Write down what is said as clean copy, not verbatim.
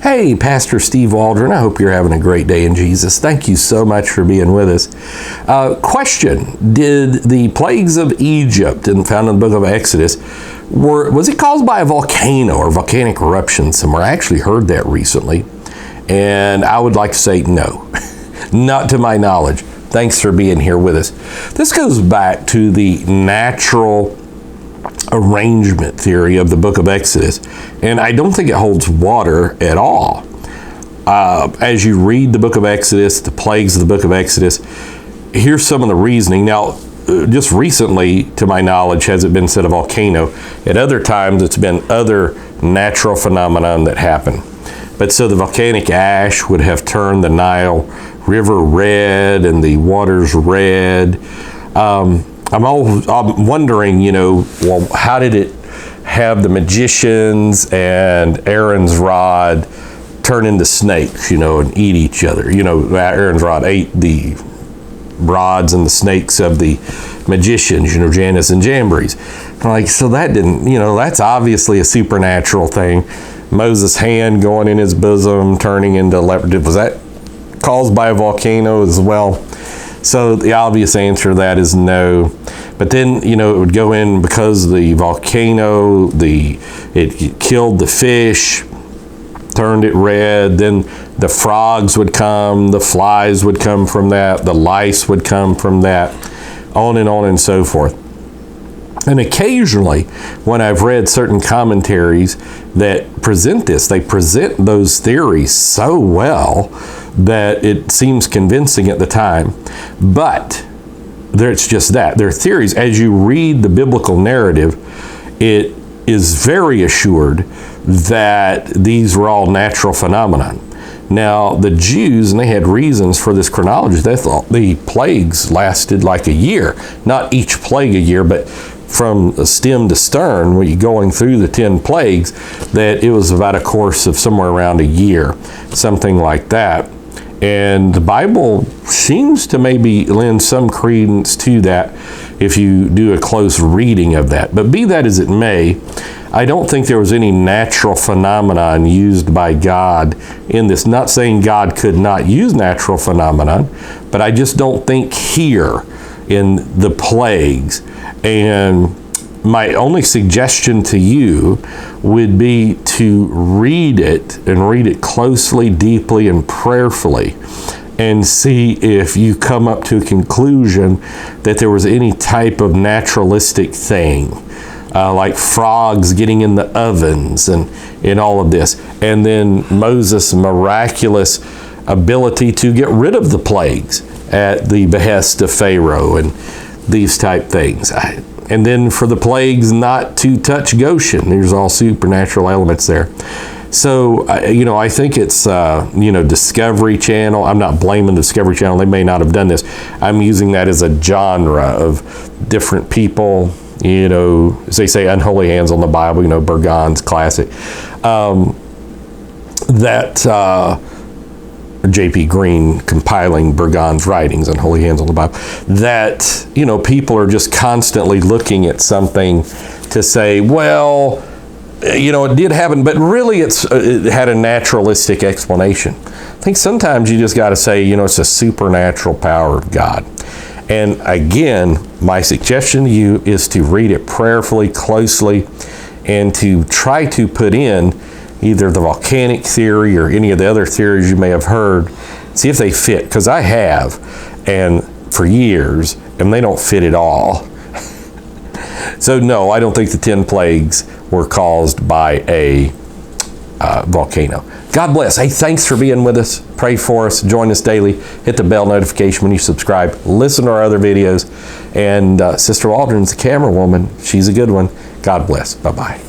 Hey, Pastor Steve Waldron, I hope you're having a great day in Jesus. Thank you so much for being with us. Question, did the plagues of Egypt, found in the book of Exodus, was it caused by a volcano or volcanic eruption somewhere? I actually heard that recently, and I would like to say no, not to my knowledge. Thanks for being here with us. This goes back to the natural arrangement theory of the book of Exodus, and I don't think it holds water at all. As you read the book of Exodus, the plagues of the book of Exodus, here's some of the reasoning. Now, just recently, to my knowledge, has it been said a volcano. At other times, it's been other natural phenomenon that happen. But so the volcanic ash would have turned the Nile River red and the waters red. I'm wondering, well, how did it have the magicians and Aaron's rod turn into snakes, and eat each other? Aaron's rod ate the rods and the snakes of the magicians, Janus and Jambres. So that didn't, that's obviously a supernatural thing. Moses' hand going in his bosom, turning into leopard. Was that caused by a volcano as well? So the obvious answer to that is no. But then, it would go in because the volcano, it killed the fish, turned it red. Then the frogs would come, the flies would come from that, the lice would come from that, on and so forth. And occasionally, when I've read certain commentaries that present this, they present those theories so well that it seems convincing at the time. But it's just that. They're theories. As you read the biblical narrative, it is very assured that these were all natural phenomenon. Now, the Jews, and they had reasons for this chronology, they thought the plagues lasted like a year. Not each plague a year, but from stem to stern, when you're going through the 10 plagues, that it was about a course of somewhere around a year, something like that. And the Bible seems to maybe lend some credence to that if you do a close reading of that. But be that as it may, I don't think there was any natural phenomenon used by God in this. Not saying God could not use natural phenomenon, but I just don't think here in the plagues. And my only suggestion to you would be to read it, and read it closely, deeply, and prayerfully, and see if you come up to a conclusion that there was any type of naturalistic thing, like frogs getting in the ovens and all of this. And then Moses' miraculous ability to get rid of the plagues at the behest of Pharaoh and these type things. And then for the plagues not to touch Goshen, there's all supernatural elements there. So, I think it's, Discovery Channel. I'm not blaming Discovery Channel. They may not have done this. I'm using that as a genre of different people, as they say, unholy hands on the Bible, Burgon's classic. J.P. Green compiling Burgon's writings on Holy Hands on the Bible, that, people are just constantly looking at something to say, well, it did happen, but really it had a naturalistic explanation. I think sometimes you just got to say, it's a supernatural power of God. And again, my suggestion to you is to read it prayerfully, closely, and to try to put in either the volcanic theory or any of the other theories you may have heard, see if they fit, because I have, and for years, and they don't fit at all. So no, I don't think the 10 plagues were caused by a volcano. God bless. Hey, thanks for being with us. Pray for us. Join us daily. Hit the bell notification when you subscribe. Listen to our other videos. And Sister Waldron's the camera woman. She's a good one. God bless. Bye-bye.